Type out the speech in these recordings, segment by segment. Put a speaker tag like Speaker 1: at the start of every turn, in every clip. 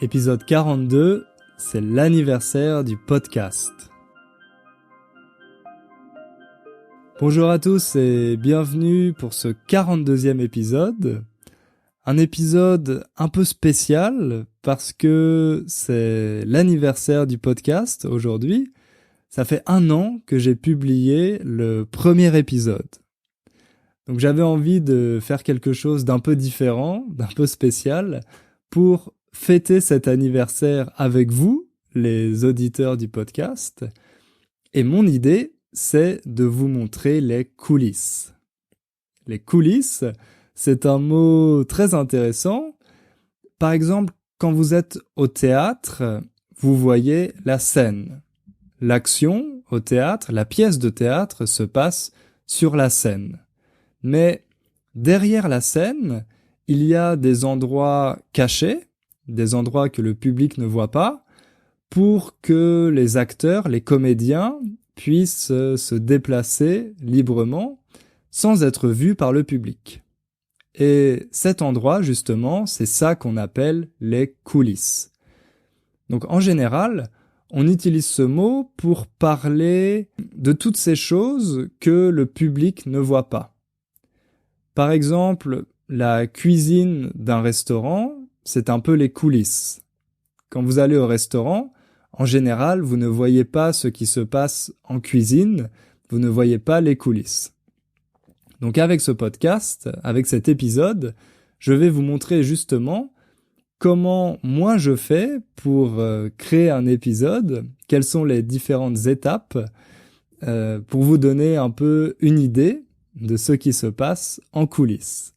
Speaker 1: Épisode 42, c'est l'anniversaire du podcast. Bonjour à tous et bienvenue pour ce 42e épisode. Un épisode un peu spécial parce que c'est l'anniversaire du podcast aujourd'hui. Ça fait 1 an que j'ai publié le premier épisode. Donc j'avais envie de faire quelque chose d'un peu différent, d'un peu spécial, pour fêter cet anniversaire avec vous, les auditeurs du podcast. Et mon idée, c'est de vous montrer les coulisses. Les coulisses, c'est un mot très intéressant. Par exemple, quand vous êtes au théâtre, vous voyez la scène. L'action au théâtre, la pièce de théâtre se passe sur la scène. Mais derrière la scène, il y a des endroits cachés, des endroits que le public ne voit pas, pour que les acteurs, les comédiens, puissent se déplacer librement sans être vus par le public. Et cet endroit, justement, c'est ça qu'on appelle les coulisses. Donc en général, on utilise ce mot pour parler de toutes ces choses que le public ne voit pas. Par exemple, la cuisine d'un restaurant, c'est un peu les coulisses. Quand vous allez au restaurant, en général, vous ne voyez pas ce qui se passe en cuisine, vous ne voyez pas les coulisses. Donc avec ce podcast, avec cet épisode, je vais vous montrer justement comment moi je fais pour créer un épisode, quelles sont les différentes étapes pour vous donner un peu une idée de ce qui se passe en coulisses.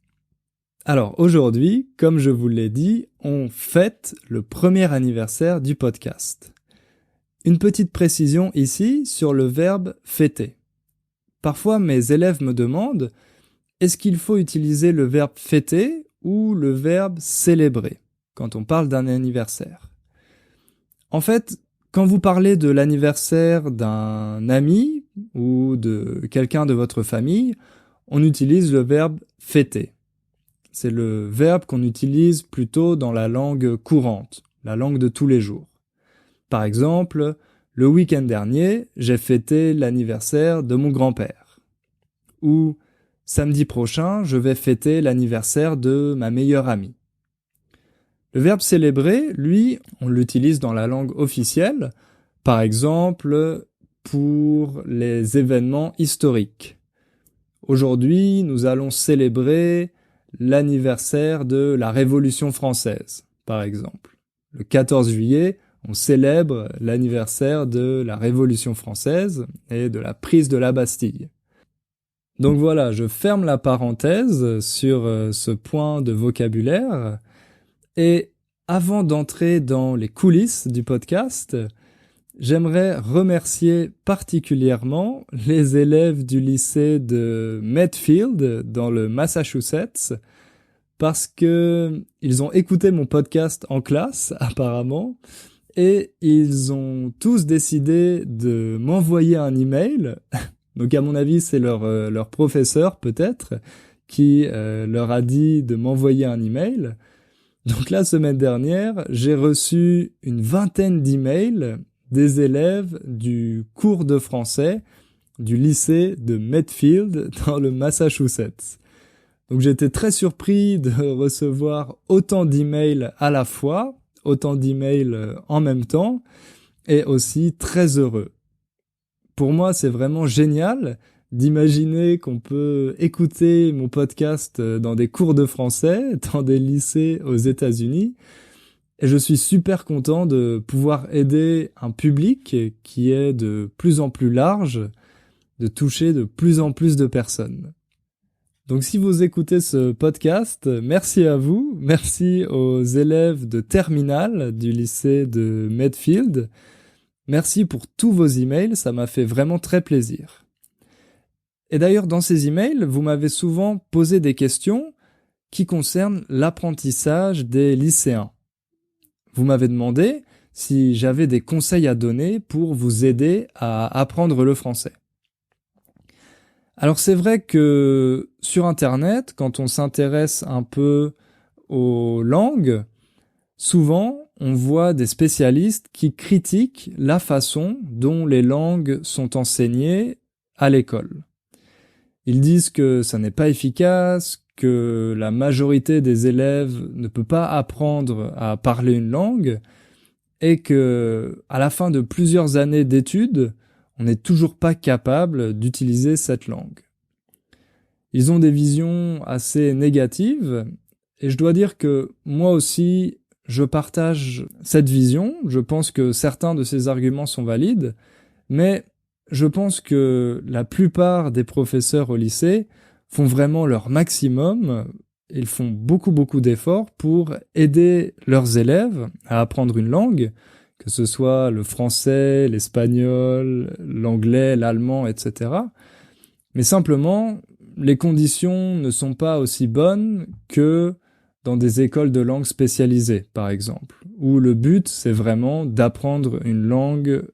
Speaker 1: Alors aujourd'hui, comme je vous l'ai dit, on fête le premier anniversaire du podcast. Une petite précision ici sur le verbe fêter. Parfois mes élèves me demandent, est-ce qu'il faut utiliser le verbe fêter ou le verbe célébrer quand on parle d'un anniversaire? En fait, quand vous parlez de l'anniversaire d'un ami ou de quelqu'un de votre famille, on utilise le verbe fêter. C'est le verbe qu'on utilise plutôt dans la langue courante, la langue de tous les jours. Par exemple, le week-end dernier, j'ai fêté l'anniversaire de mon grand-père. Ou samedi prochain, je vais fêter l'anniversaire de ma meilleure amie. Le verbe célébrer, lui, on l'utilise dans la langue officielle, par exemple pour les événements historiques. Aujourd'hui, nous allons célébrer l'anniversaire de la Révolution française, par exemple. Le 14 juillet, on célèbre l'anniversaire de la Révolution française et de la prise de la Bastille. Donc voilà, je ferme la parenthèse sur ce point de vocabulaire. Et avant d'entrer dans les coulisses du podcast, j'aimerais remercier particulièrement les élèves du lycée de Medfield dans le Massachusetts parce que ils ont écouté mon podcast en classe apparemment et ils ont tous décidé de m'envoyer un email. Donc à mon avis, c'est leur professeur peut-être qui leur a dit de m'envoyer un email. Donc la semaine dernière, j'ai reçu une 20aine d'emails des élèves du cours de français du lycée de Medfield dans le Massachusetts. Donc j'étais très surpris de recevoir autant d'emails à la fois, autant d'emails en même temps, et aussi très heureux. Pour moi, c'est vraiment génial d'imaginer qu'on peut écouter mon podcast dans des cours de français, dans des lycées aux États-Unis. Et je suis super content de pouvoir aider un public qui est de plus en plus large, de toucher de plus en plus de personnes. Donc si vous écoutez ce podcast, merci à vous, merci aux élèves de terminale du lycée de Medfield. Merci pour tous vos emails, ça m'a fait vraiment très plaisir. Et d'ailleurs, dans ces emails, vous m'avez souvent posé des questions qui concernent l'apprentissage des lycéens. Vous m'avez demandé si j'avais des conseils à donner pour vous aider à apprendre le français. Alors c'est vrai que sur Internet, quand on s'intéresse un peu aux langues, souvent on voit des spécialistes qui critiquent la façon dont les langues sont enseignées à l'école. Ils disent que ça n'est pas efficace, que la majorité des élèves ne peut pas apprendre à parler une langue, et que, à la fin de plusieurs années d'études, on n'est toujours pas capable d'utiliser cette langue. Ils ont des visions assez négatives, et je dois dire que moi aussi, je partage cette vision. Je pense que certains de ces arguments sont valides, mais je pense que la plupart des professeurs au lycée font vraiment leur maximum. Ils font beaucoup d'efforts pour aider leurs élèves à apprendre une langue, que ce soit le français, l'espagnol, l'anglais, l'allemand, etc. Mais simplement, les conditions ne sont pas aussi bonnes que dans des écoles de langue spécialisées, par exemple, où le but, c'est vraiment d'apprendre une langue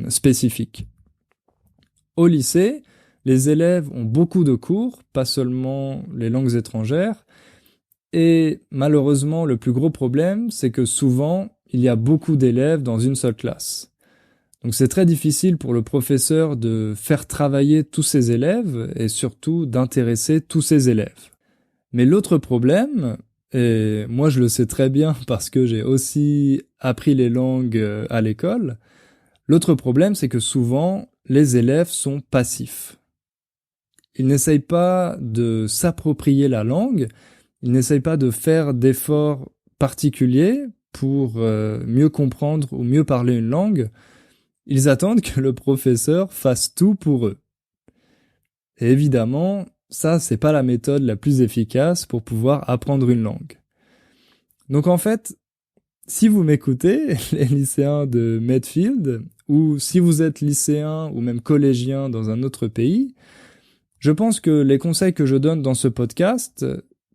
Speaker 1: spécifique. Au lycée, les élèves ont beaucoup de cours, pas seulement les langues étrangères, et malheureusement, le plus gros problème, c'est que souvent, il y a beaucoup d'élèves dans une seule classe. Donc c'est très difficile pour le professeur de faire travailler tous ses élèves et surtout d'intéresser tous ses élèves. Mais l'autre problème, et moi je le sais très bien parce que j'ai aussi appris les langues à l'école, l'autre problème c'est que souvent les élèves sont passifs. Ils n'essayent pas de s'approprier la langue, ils n'essayent pas de faire d'efforts particuliers pour mieux comprendre ou mieux parler une langue. Ils attendent que le professeur fasse tout pour eux. Et évidemment, ça, c'est pas la méthode la plus efficace pour pouvoir apprendre une langue. Donc en fait, si vous m'écoutez, les lycéens de Medfield, ou si vous êtes lycéen ou même collégien dans un autre pays, je pense que les conseils que je donne dans ce podcast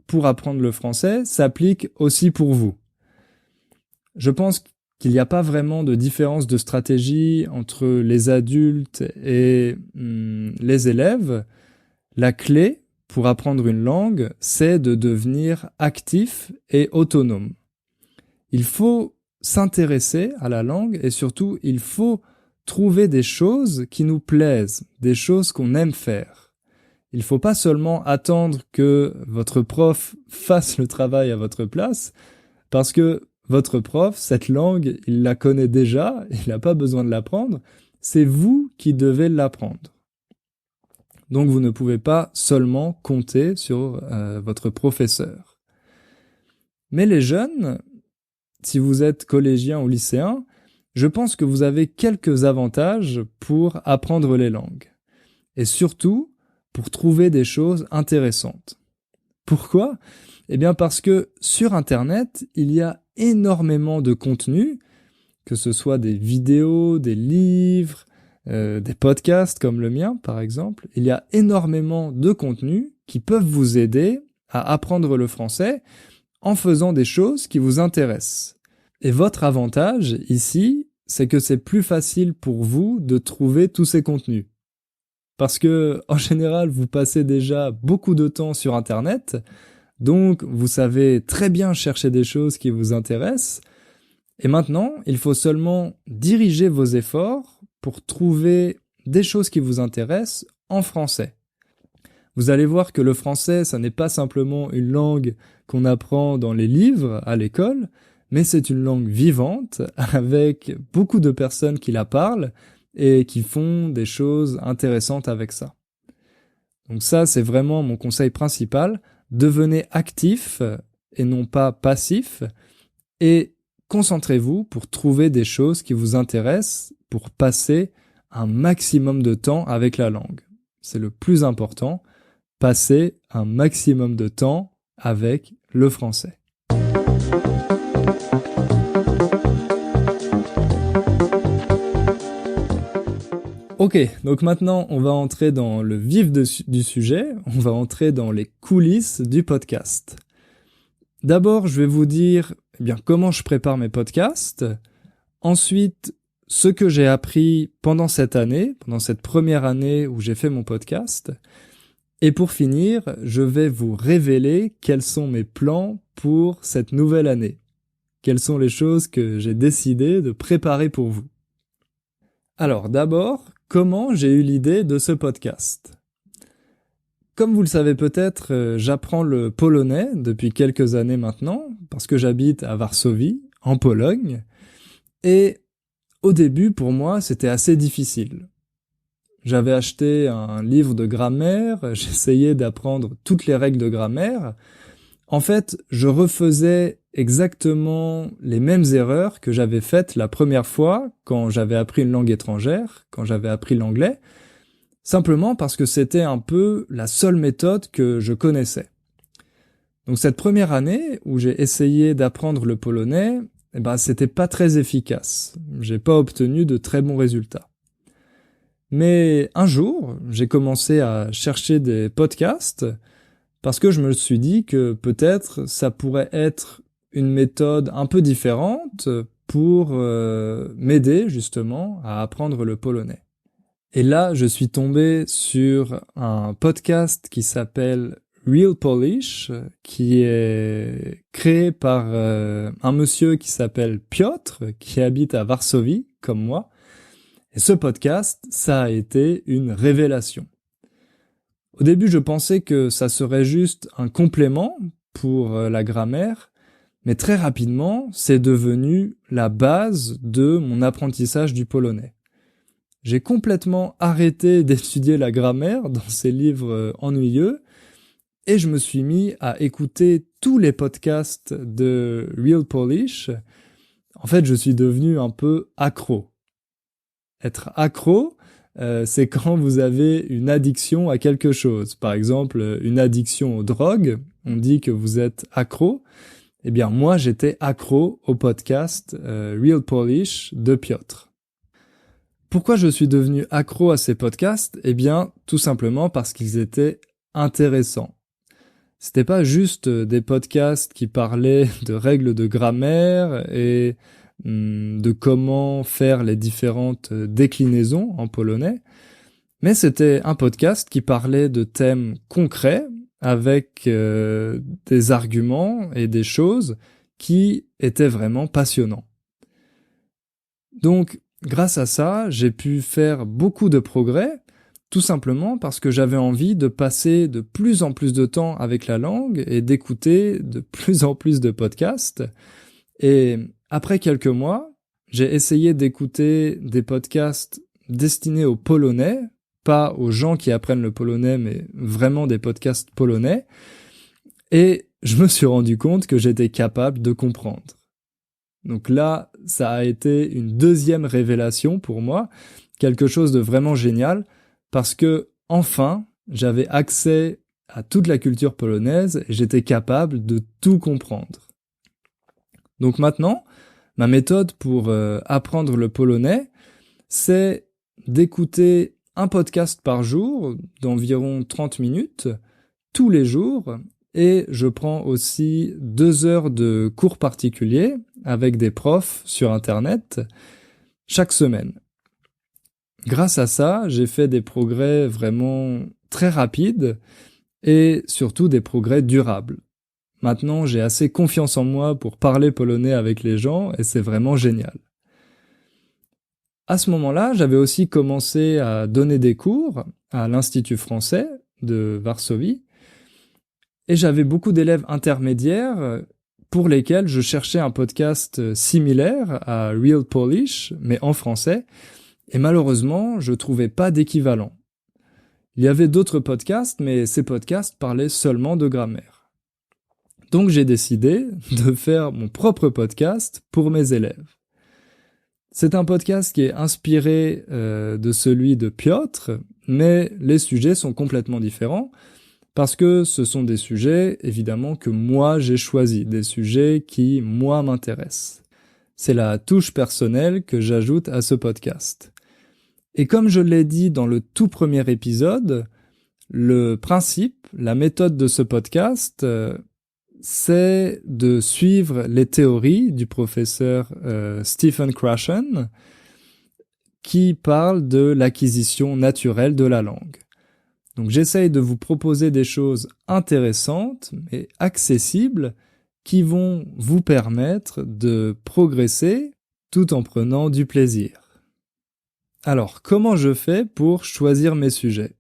Speaker 1: pour apprendre le français s'appliquent aussi pour vous. Je pense qu'il n'y a pas vraiment de différence de stratégie entre les adultes et les élèves. La clé pour apprendre une langue, c'est de devenir actif et autonome. Il faut s'intéresser à la langue et surtout, il faut trouver des choses qui nous plaisent, des choses qu'on aime faire. Il ne faut pas seulement attendre que votre prof fasse le travail à votre place, parce que votre prof, cette langue, il la connaît déjà, il n'a pas besoin de l'apprendre, c'est vous qui devez l'apprendre. Donc vous ne pouvez pas seulement compter sur votre professeur. Mais les jeunes, si vous êtes collégien ou lycéen, je pense que vous avez quelques avantages pour apprendre les langues. Et surtout, pour trouver des choses intéressantes. Pourquoi ? Eh bien parce que sur Internet, il y a énormément de contenu, que ce soit des vidéos, des livres, des podcasts comme le mien par exemple. Il y a énormément de contenus qui peuvent vous aider à apprendre le français en faisant des choses qui vous intéressent. Et votre avantage ici, c'est que c'est plus facile pour vous de trouver tous ces contenus. Parce que, en général, vous passez déjà beaucoup de temps sur Internet, donc vous savez très bien chercher des choses qui vous intéressent. Et maintenant, il faut seulement diriger vos efforts pour trouver des choses qui vous intéressent en français. Vous allez voir que le français, ça n'est pas simplement une langue qu'on apprend dans les livres à l'école, mais c'est une langue vivante avec beaucoup de personnes qui la parlent et qui font des choses intéressantes avec ça. Donc ça, c'est vraiment mon conseil principal. Devenez actif et non pas passif et concentrez-vous pour trouver des choses qui vous intéressent pour passer un maximum de temps avec la langue. C'est le plus important, passer un maximum de temps avec le français. Ok, donc maintenant on va entrer dans le vif du sujet, on va entrer dans les coulisses du podcast. D'abord, je vais vous dire comment je prépare mes podcasts, ensuite ce que j'ai appris pendant cette année, pendant cette première année où j'ai fait mon podcast, et pour finir, je vais vous révéler quels sont mes plans pour cette nouvelle année. quelles sont les choses que j'ai décidé de préparer pour vous. Alors d'abord, comment j'ai eu l'idée de ce podcast ? Comme vous le savez peut-être, j'apprends le polonais depuis quelques années maintenant, parce que j'habite à Varsovie, en Pologne, et au début, pour moi, c'était assez difficile. J'avais acheté un livre de grammaire, j'essayais d'apprendre toutes les règles de grammaire. En fait, je refaisais exactement les mêmes erreurs que j'avais faites la première fois quand j'avais appris une langue étrangère, quand j'avais appris l'anglais, simplement parce que c'était un peu la seule méthode que je connaissais. Donc cette première année où j'ai essayé d'apprendre le polonais, c'était pas très efficace. J'ai pas obtenu de très bons résultats. Mais un jour, j'ai commencé à chercher des podcasts parce que je me suis dit que peut-être ça pourrait être une méthode un peu différente pour m'aider justement à apprendre le polonais. Et là, je suis tombé sur un podcast qui s'appelle Real Polish, qui est créé par un monsieur qui s'appelle Piotr, qui habite à Varsovie, comme moi. Et ce podcast, ça a été une révélation. Au début, je pensais que ça serait juste un complément pour la grammaire, mais très rapidement, c'est devenu la base de mon apprentissage du polonais. J'ai complètement arrêté d'étudier la grammaire dans ces livres ennuyeux et je me suis mis à écouter tous les podcasts de Real Polish. En fait, je suis devenu un peu accro. Être accro, c'est quand vous avez une addiction à quelque chose. Par exemple, une addiction aux drogues, on dit que vous êtes accro. Eh bien, moi, j'étais accro au podcast Real Polish de Piotr. Pourquoi je suis devenu accro à ces podcasts ? Eh bien, tout simplement parce qu'ils étaient intéressants. C'était pas juste des podcasts qui parlaient de règles de grammaire et de comment faire les différentes déclinaisons en polonais, mais c'était un podcast qui parlait de thèmes concrets avec des arguments et des choses qui étaient vraiment passionnants. Donc, grâce à ça, j'ai pu faire beaucoup de progrès, tout simplement parce que j'avais envie de passer de plus en plus de temps avec la langue et d'écouter de plus en plus de podcasts. Et après quelques mois, j'ai essayé d'écouter des podcasts destinés aux Polonais, pas aux gens qui apprennent le polonais, mais vraiment des podcasts polonais. Et je me suis rendu compte que j'étais capable de comprendre. Donc là, ça a été une deuxième révélation pour moi, quelque chose de vraiment génial, parce que enfin, j'avais accès à toute la culture polonaise et j'étais capable de tout comprendre. Donc maintenant, ma méthode pour apprendre le polonais, c'est d'écouter un podcast par jour d'environ 30 minutes, tous les jours, et je prends aussi 2 heures de cours particuliers avec des profs sur Internet chaque semaine. Grâce à ça, j'ai fait des progrès vraiment très rapides et surtout des progrès durables. Maintenant, j'ai assez confiance en moi pour parler polonais avec les gens et c'est vraiment génial. À ce moment-là, j'avais aussi commencé à donner des cours à l'Institut français de Varsovie et j'avais beaucoup d'élèves intermédiaires pour lesquels je cherchais un podcast similaire à Real Polish, mais en français, et malheureusement, je trouvais pas d'équivalent. Il y avait d'autres podcasts, mais ces podcasts parlaient seulement de grammaire. Donc j'ai décidé de faire mon propre podcast pour mes élèves. C'est un podcast qui est inspiré de celui de Piotr, mais les sujets sont complètement différents, parce que ce sont des sujets, évidemment, que moi j'ai choisis, des sujets qui, moi, m'intéressent. C'est la touche personnelle que j'ajoute à ce podcast. Et comme je l'ai dit dans le tout premier épisode, le principe, la méthode de ce podcast, c'est de suivre les théories du professeur Stephen Krashen, qui parle de l'acquisition naturelle de la langue. Donc j'essaye de vous proposer des choses intéressantes et accessibles qui vont vous permettre de progresser tout en prenant du plaisir. Alors, comment je fais pour choisir mes sujets ?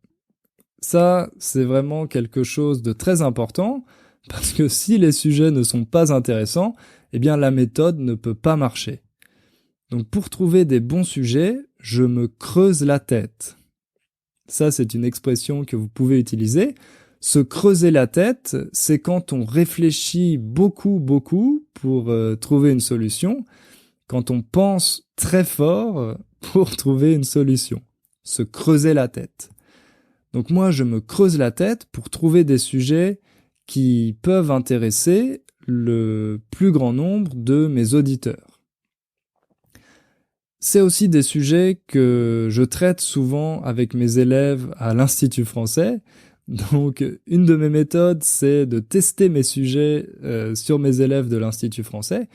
Speaker 1: Ça, c'est vraiment quelque chose de très important, parce que si les sujets ne sont pas intéressants, eh bien la méthode ne peut pas marcher. Donc pour trouver des bons sujets, je me creuse la tête. Ça, c'est une expression que vous pouvez utiliser. Se creuser la tête, c'est quand on réfléchit beaucoup pour trouver une solution, quand on pense très fort pour trouver une solution. Se creuser la tête. Donc moi, je me creuse la tête pour trouver des sujets qui peuvent intéresser le plus grand nombre de mes auditeurs. C'est aussi des sujets que je traite souvent avec mes élèves à l'Institut français. Donc une de mes méthodes, c'est de tester mes sujets sur mes élèves de l'Institut français.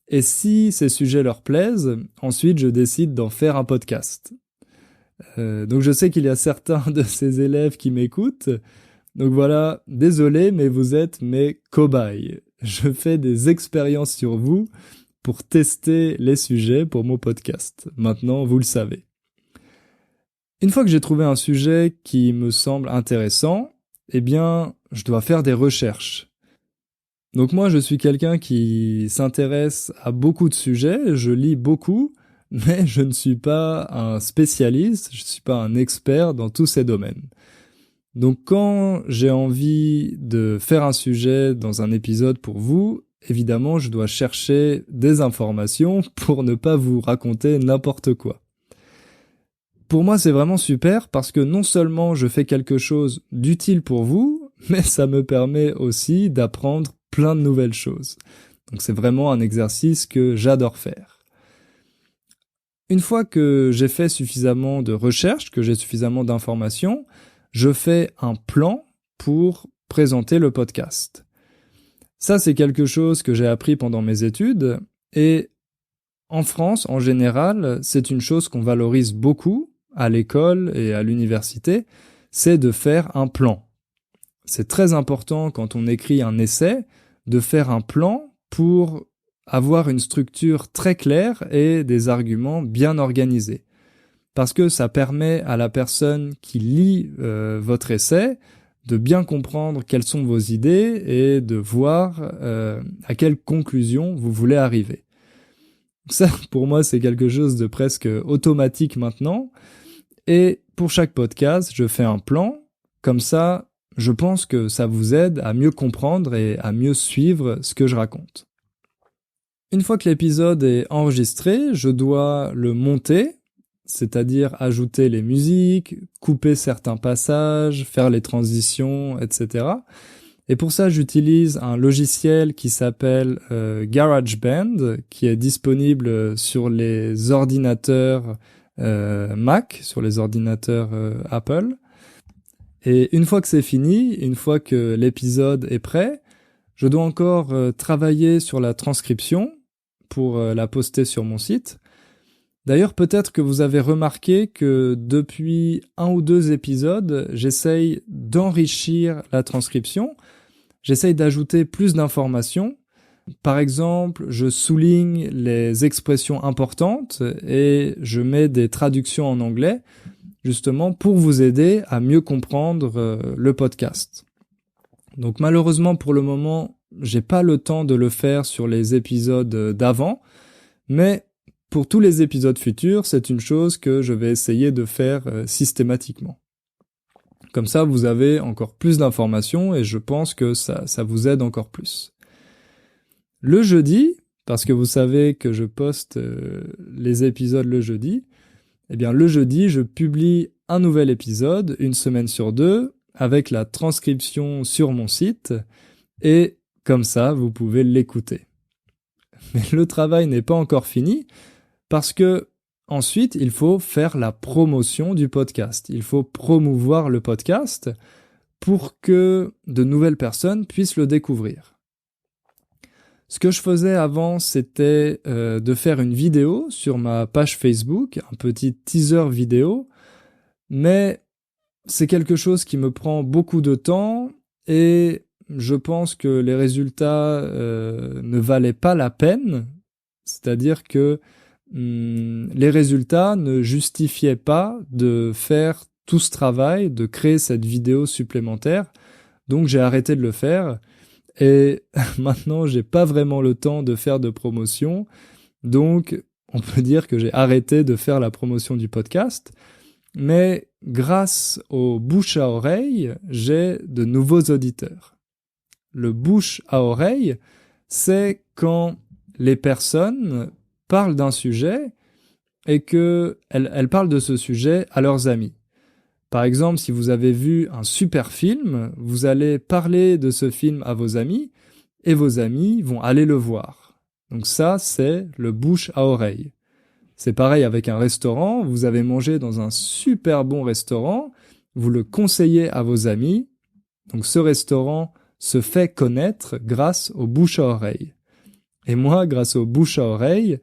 Speaker 1: Et si ces sujets leur plaisent, ensuite je décide d'en faire un podcast. Donc je sais qu'il y a certains de ces élèves qui m'écoutent. Donc voilà, désolé, mais vous êtes mes cobayes. Je fais des expériences sur vous pour tester les sujets pour mon podcast. Maintenant, vous le savez. Une fois que j'ai trouvé un sujet qui me semble intéressant, eh bien, je dois faire des recherches. Donc moi, je suis quelqu'un qui s'intéresse à beaucoup de sujets, je lis beaucoup, mais je ne suis pas un spécialiste, je ne suis pas un expert dans tous ces domaines. Donc quand j'ai envie de faire un sujet dans un épisode pour vous, évidemment, je dois chercher des informations pour ne pas vous raconter n'importe quoi. Pour moi, c'est vraiment super parce que non seulement je fais quelque chose d'utile pour vous, mais ça me permet aussi d'apprendre plein de nouvelles choses. Donc c'est vraiment un exercice que j'adore faire. Une fois que j'ai fait suffisamment de recherches, que j'ai suffisamment d'informations, je fais un plan pour présenter le podcast. Ça, c'est quelque chose que j'ai appris pendant mes études et en France, en général, c'est une chose qu'on valorise beaucoup à l'école et à l'université, c'est de faire un plan. C'est très important quand on écrit un essai de faire un plan pour avoir une structure très claire et des arguments bien organisés. Parce que ça permet à la personne qui lit votre essai de bien comprendre quelles sont vos idées et de voir à quelle conclusion vous voulez arriver. Ça, pour moi, c'est quelque chose de presque automatique maintenant. Et pour chaque podcast, je fais un plan. Comme ça, je pense que ça vous aide à mieux comprendre et à mieux suivre ce que je raconte. Une fois que l'épisode est enregistré, je dois le monter, c'est-à-dire ajouter les musiques, couper certains passages, faire les transitions, etc. Et pour ça, j'utilise un logiciel qui s'appelle GarageBand, qui est disponible sur les ordinateurs Mac, sur les ordinateurs Apple. Et une fois que c'est fini, une fois que l'épisode est prêt, je dois encore travailler sur la transcription pour la poster sur mon site. D'ailleurs, peut-être que vous avez remarqué que depuis 1 ou 2 épisodes, j'essaye d'enrichir la transcription. J'essaye d'ajouter plus d'informations. Par exemple, je souligne les expressions importantes et je mets des traductions en anglais, justement pour vous aider à mieux comprendre le podcast. Donc malheureusement pour le moment, j'ai pas le temps de le faire sur les épisodes d'avant, mais pour tous les épisodes futurs, c'est une chose que je vais essayer de faire systématiquement. Comme ça, vous avez encore plus d'informations et je pense que ça vous aide encore plus. Le jeudi, parce que vous savez que je poste les épisodes le jeudi, eh bien le jeudi, je publie un nouvel épisode, 1 semaine sur 2, avec la transcription sur mon site, et comme ça, vous pouvez l'écouter. Mais le travail n'est pas encore fini, parce que ensuite, il faut faire la promotion du podcast. Il faut promouvoir le podcast pour que de nouvelles personnes puissent le découvrir. Ce que je faisais avant, c'était de faire une vidéo sur ma page Facebook, un petit teaser vidéo, mais c'est quelque chose qui me prend beaucoup de temps et je pense que les résultats ne valaient pas la peine, c'est-à-dire que les résultats ne justifiaient pas de faire tout ce travail, de créer cette vidéo supplémentaire, donc j'ai arrêté de le faire, et maintenant j'ai pas vraiment le temps de faire de promotion, donc on peut dire que j'ai arrêté de faire la promotion du podcast, mais grâce au bouche à oreille, j'ai de nouveaux auditeurs. Le bouche à oreille, c'est quand les personnes parlent d'un sujet et qu'elles parlent de ce sujet à leurs amis. Par exemple, si vous avez vu un super film, vous allez parler de ce film à vos amis et vos amis vont aller le voir. Donc ça, c'est le bouche à oreille. C'est pareil avec un restaurant, vous avez mangé dans un super bon restaurant, vous le conseillez à vos amis, donc ce restaurant se fait connaître grâce au bouche à oreille. Et moi, grâce au bouche à oreille,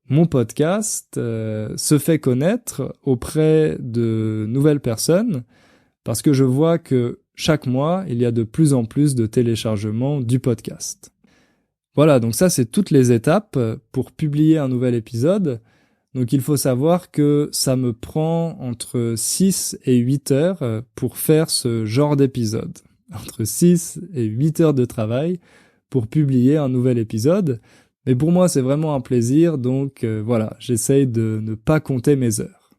Speaker 1: mon podcast se fait connaître auprès de nouvelles personnes parce que je vois que chaque mois, il y a de plus en plus de téléchargements du podcast. Voilà, donc ça, c'est toutes les étapes pour publier un nouvel épisode. Donc il faut savoir que ça me prend entre 6 et 8 heures pour faire ce genre d'épisode. Entre 6 et 8 heures de travail pour publier un nouvel épisode. Mais pour moi, c'est vraiment un plaisir, donc voilà, j'essaye de ne pas compter mes heures.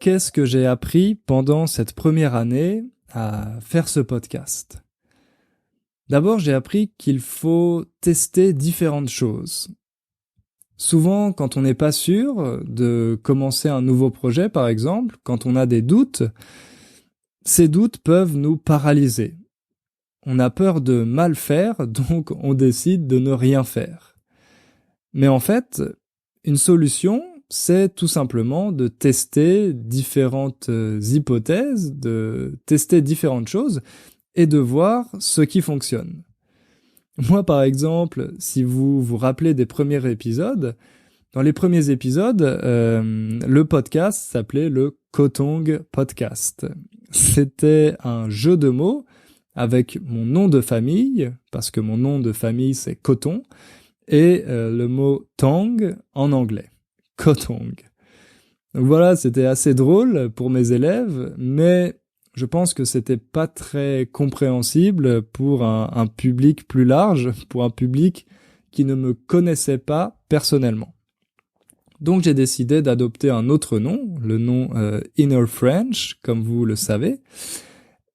Speaker 1: Qu'est-ce que j'ai appris pendant cette première année à faire ce podcast ? D'abord, j'ai appris qu'il faut tester différentes choses. Souvent, quand on n'est pas sûr de commencer un nouveau projet, par exemple, quand on a des doutes, ces doutes peuvent nous paralyser. On a peur de mal faire, donc on décide de ne rien faire. Mais en fait, une solution, c'est tout simplement de tester différentes hypothèses, de tester différentes choses et de voir ce qui fonctionne. Moi, par exemple, si vous vous rappelez des premiers épisodes, dans les premiers épisodes, le podcast s'appelait le Kotong Podcast. C'était un jeu de mots avec mon nom de famille, parce que mon nom de famille c'est coton, et le mot tong en anglais, Kotong. Donc voilà, c'était assez drôle pour mes élèves, mais je pense que c'était pas très compréhensible pour un public plus large, pour un public qui ne me connaissait pas personnellement. Donc j'ai décidé d'adopter un autre nom, le nom Inner French, comme vous le savez.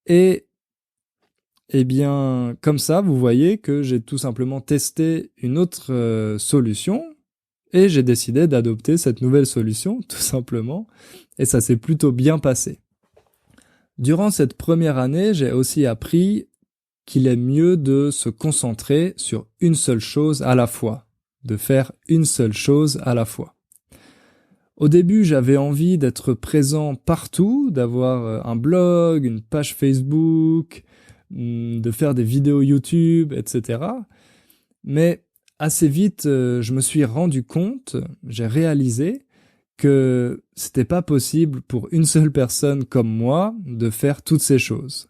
Speaker 1: Et eh bien, comme ça, vous voyez que j'ai tout simplement testé une autre solution et j'ai décidé d'adopter cette nouvelle solution, tout simplement. Et ça s'est plutôt bien passé. Durant cette première année, j'ai aussi appris qu'il est mieux de se concentrer sur une seule chose à la fois, de faire une seule chose à la fois. Au début, j'avais envie d'être présent partout, d'avoir un blog, une page Facebook, de faire des vidéos YouTube, etc. Mais assez vite, je me suis rendu compte, j'ai réalisé que c'était pas possible pour une seule personne comme moi de faire toutes ces choses.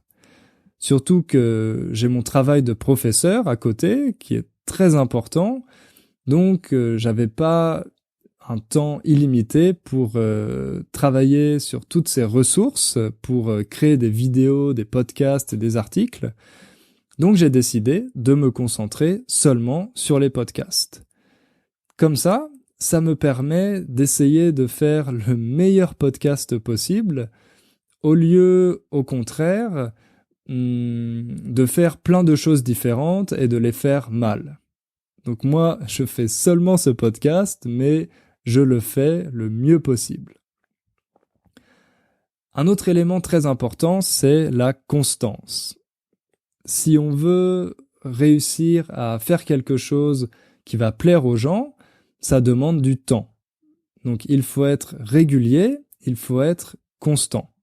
Speaker 1: Surtout que j'ai mon travail de professeur à côté, qui est très important, donc j'avais pas un temps illimité pour travailler sur toutes ces ressources, pour créer des vidéos, des podcasts et des articles. Donc j'ai décidé de me concentrer seulement sur les podcasts. Comme ça me permet d'essayer de faire le meilleur podcast possible, au lieu, au contraire, de faire plein de choses différentes et de les faire mal. Donc moi, je fais seulement ce podcast, mais je le fais le mieux possible. Un autre élément très important, c'est la constance. Si on veut réussir à faire quelque chose qui va plaire aux gens, ça demande du temps. Donc il faut être régulier, il faut être constant.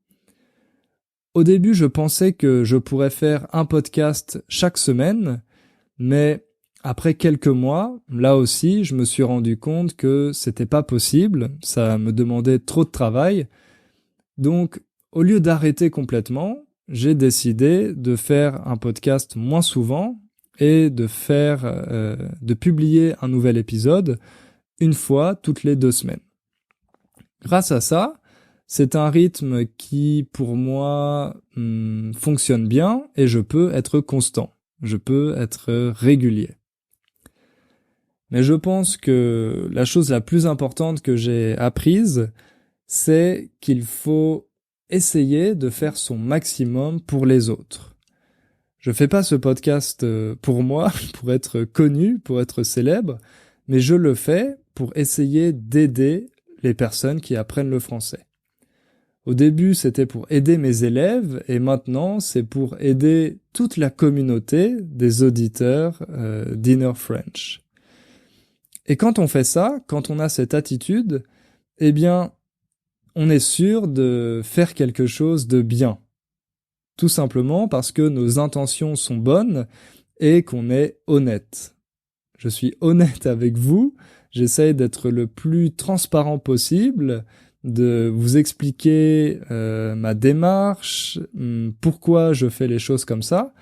Speaker 1: Au début, je pensais que je pourrais faire un podcast chaque semaine, mais après quelques mois, là aussi, je me suis rendu compte que c'était pas possible, ça me demandait trop de travail, Donc, au lieu d'arrêter complètement, j'ai décidé de faire un podcast moins souvent et de publier un nouvel épisode une fois toutes les 2 semaines. Grâce à ça, c'est un rythme qui, pour moi, fonctionne bien et je peux être constant, je peux être régulier. Mais je pense que la chose la plus importante que j'ai apprise, c'est qu'il faut essayer de faire son maximum pour les autres. Je fais pas ce podcast pour moi, pour être connu, pour être célèbre, mais je le fais pour essayer d'aider les personnes qui apprennent le français. Au début, c'était pour aider mes élèves, et maintenant, c'est pour aider toute la communauté des auditeurs d'Inner French. Et quand on fait ça, quand on a cette attitude, eh bien, on est sûr de faire quelque chose de bien. Tout simplement parce que nos intentions sont bonnes et qu'on est honnête. Je suis honnête avec vous, j'essaye d'être le plus transparent possible, de vous expliquer ma démarche, pourquoi je fais les choses comme ça,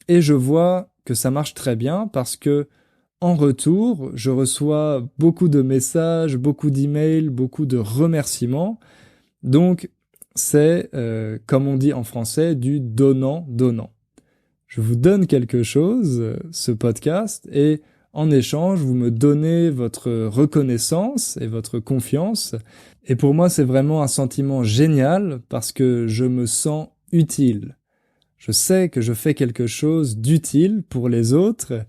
Speaker 1: et je vois que ça marche très bien parce que en retour, je reçois beaucoup de messages, beaucoup d'emails, beaucoup de remerciements. Donc, c'est, comme on dit en français, du donnant-donnant. Je vous donne quelque chose, ce podcast, et en échange, vous me donnez votre reconnaissance et votre confiance. Et pour moi, c'est vraiment un sentiment génial parce que je me sens utile. Je sais que je fais quelque chose d'utile pour les autres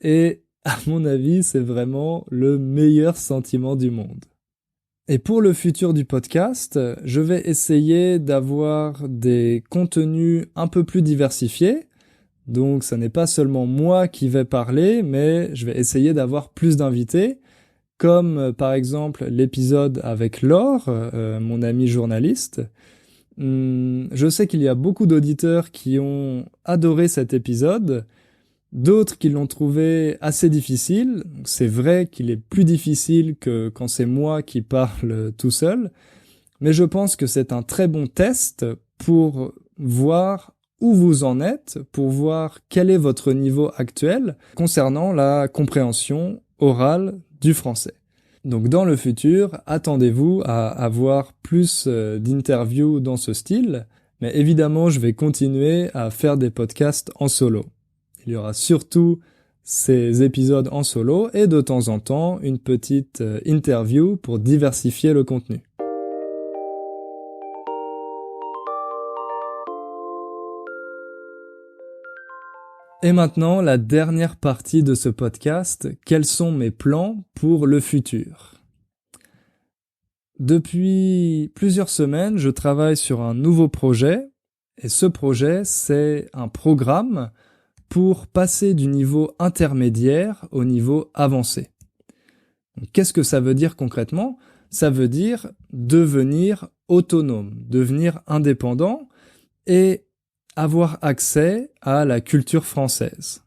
Speaker 1: et à mon avis, c'est vraiment le meilleur sentiment du monde. Et pour le futur du podcast, je vais essayer d'avoir des contenus un peu plus diversifiés. Donc, ça n'est pas seulement moi qui vais parler, mais je vais essayer d'avoir plus d'invités, comme par exemple l'épisode avec Laure, mon amie journaliste. Je sais qu'il y a beaucoup d'auditeurs qui ont adoré cet épisode, d'autres qui l'ont trouvé assez difficile. C'est vrai qu'il est plus difficile que quand c'est moi qui parle tout seul, mais je pense que c'est un très bon test pour voir où vous en êtes, pour voir quel est votre niveau actuel concernant la compréhension orale du français. Donc dans le futur, attendez-vous à avoir plus d'interviews dans ce style, mais évidemment je vais continuer à faire des podcasts en solo. Il y aura surtout ces épisodes en solo et de temps en temps une petite interview pour diversifier le contenu. Et maintenant, la dernière partie de ce podcast, quels sont mes plans pour le futur ? Depuis plusieurs semaines, je travaille sur un nouveau projet, et ce projet, c'est un programme pour passer du niveau intermédiaire au niveau avancé. Qu'est-ce que ça veut dire concrètement ? Ça veut dire devenir autonome, devenir indépendant et avoir accès à la culture française.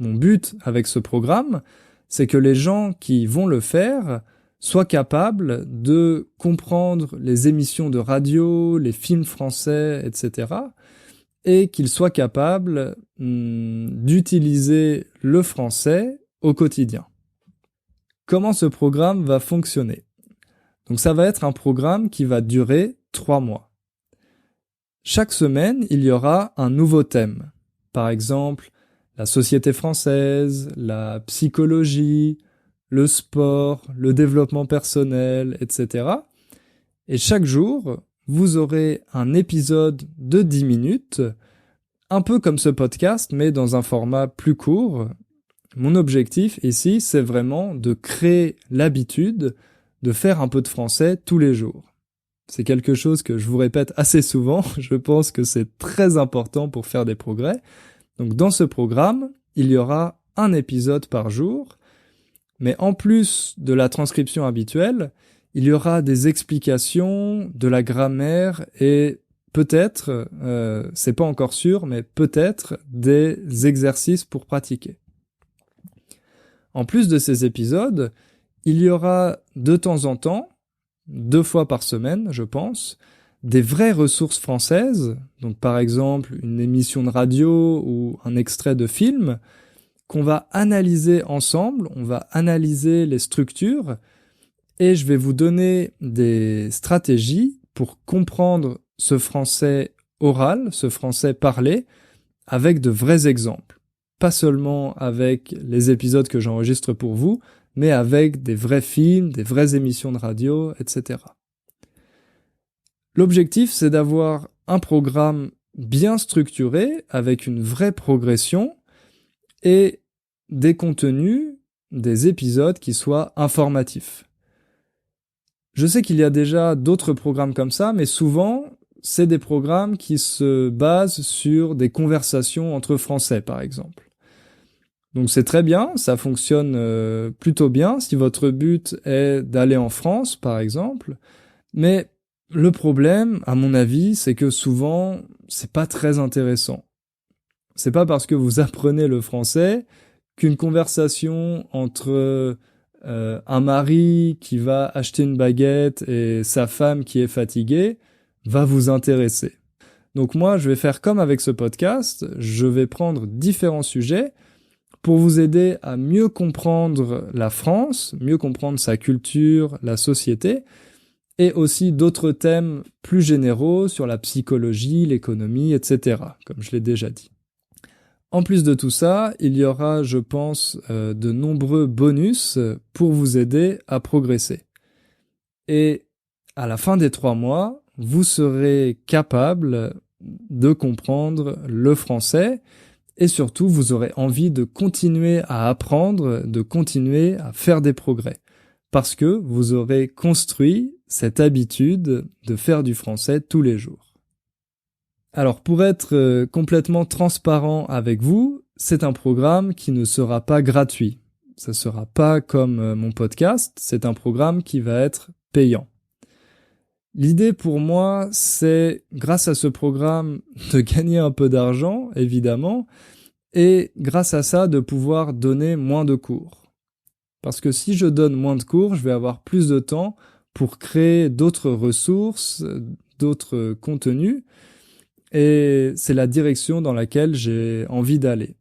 Speaker 1: Mon but avec ce programme, c'est que les gens qui vont le faire soient capables de comprendre les émissions de radio, les films français, etc., et qu'ils soient capables d'utiliser le français au quotidien. Comment ce programme va fonctionner ? Donc ça va être un programme qui va durer 3 mois. Chaque semaine, il y aura un nouveau thème. Par exemple, la société française, la psychologie, le sport, le développement personnel, etc. Et chaque jour, vous aurez un épisode de 10 minutes, un peu comme ce podcast, mais dans un format plus court. Mon objectif ici, c'est vraiment de créer l'habitude de faire un peu de français tous les jours. C'est quelque chose que je vous répète assez souvent, je pense que c'est très important pour faire des progrès. Donc dans ce programme, il y aura un épisode par jour, mais en plus de la transcription habituelle, il y aura des explications, de la grammaire et peut-être, c'est pas encore sûr, mais peut-être des exercices pour pratiquer. En plus de ces épisodes, il y aura de temps en temps, 2 fois par semaine, je pense, des vraies ressources françaises, donc par exemple une émission de radio ou un extrait de film, qu'on va analyser ensemble, on va analyser les structures, et je vais vous donner des stratégies pour comprendre ce français oral, ce français parlé, avec de vrais exemples. Pas seulement avec les épisodes que j'enregistre pour vous, mais avec des vrais films, des vraies émissions de radio, etc. L'objectif, c'est d'avoir un programme bien structuré, avec une vraie progression, et des contenus, des épisodes qui soient informatifs. Je sais qu'il y a déjà d'autres programmes comme ça, mais souvent, c'est des programmes qui se basent sur des conversations entre Français, par exemple. Donc c'est très bien, ça fonctionne plutôt bien si votre but est d'aller en France, par exemple. Mais le problème, à mon avis, c'est que souvent, c'est pas très intéressant. C'est pas parce que vous apprenez le français qu'une conversation entre un mari qui va acheter une baguette et sa femme qui est fatiguée va vous intéresser. Donc moi, je vais faire comme avec ce podcast, je vais prendre différents sujets pour vous aider à mieux comprendre la France, mieux comprendre sa culture, la société, et aussi d'autres thèmes plus généraux sur la psychologie, l'économie, etc., comme je l'ai déjà dit. En plus de tout ça, il y aura, je pense, de nombreux bonus pour vous aider à progresser. Et à la fin des 3 mois, vous serez capable de comprendre le français et surtout, vous aurez envie de continuer à apprendre, de continuer à faire des progrès. Parce que vous aurez construit cette habitude de faire du français tous les jours. Alors pour être complètement transparent avec vous, c'est un programme qui ne sera pas gratuit. Ça sera pas comme mon podcast, c'est un programme qui va être payant. L'idée pour moi, c'est, grâce à ce programme, de gagner un peu d'argent, évidemment, et grâce à ça, de pouvoir donner moins de cours. Parce que si je donne moins de cours, je vais avoir plus de temps pour créer d'autres ressources, d'autres contenus, et c'est la direction dans laquelle j'ai envie d'aller.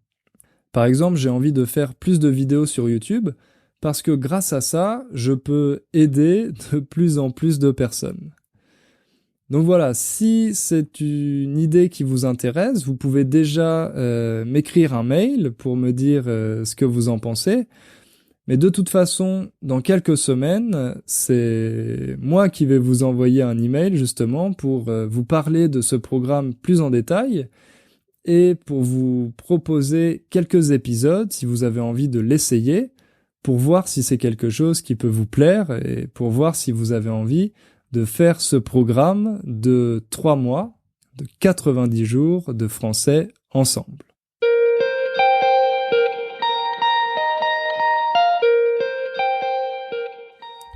Speaker 1: Par exemple, j'ai envie de faire plus de vidéos sur YouTube, parce que grâce à ça, je peux aider de plus en plus de personnes. Donc voilà, si c'est une idée qui vous intéresse, vous pouvez déjà m'écrire un mail pour me dire ce que vous en pensez. Mais de toute façon, dans quelques semaines, c'est moi qui vais vous envoyer un email justement pour vous parler de ce programme plus en détail et pour vous proposer quelques épisodes si vous avez envie de l'essayer, pour voir si c'est quelque chose qui peut vous plaire et pour voir si vous avez envie de faire ce programme de 3 mois, de 90 jours de français ensemble.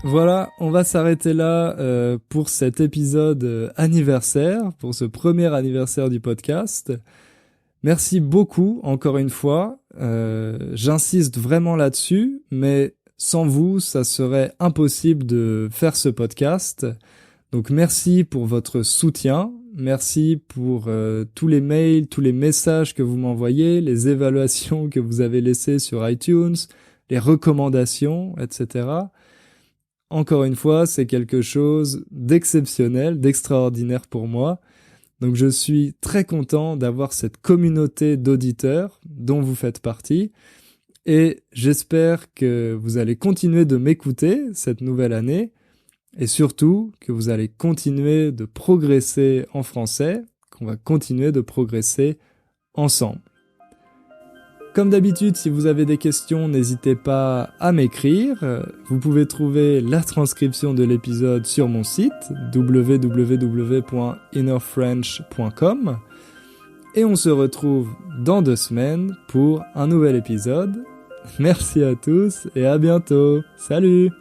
Speaker 1: Voilà, on va s'arrêter là pour cet épisode anniversaire, pour ce premier anniversaire du podcast. Merci beaucoup, encore une fois. J'insiste vraiment là-dessus, mais sans vous, ça serait impossible de faire ce podcast. Donc merci pour votre soutien, merci pour tous les mails, tous les messages que vous m'envoyez, les évaluations que vous avez laissées sur iTunes, les recommandations, etc. Encore une fois, c'est quelque chose d'exceptionnel, d'extraordinaire pour moi. Donc je suis très content d'avoir cette communauté d'auditeurs dont vous faites partie. Et j'espère que vous allez continuer de m'écouter cette nouvelle année et surtout que vous allez continuer de progresser en français, qu'on va continuer de progresser ensemble. Comme d'habitude, si vous avez des questions, n'hésitez pas à m'écrire. Vous pouvez trouver la transcription de l'épisode sur mon site www.innerfrench.com et on se retrouve dans 2 semaines pour un nouvel épisode. Merci à tous et à bientôt. Salut!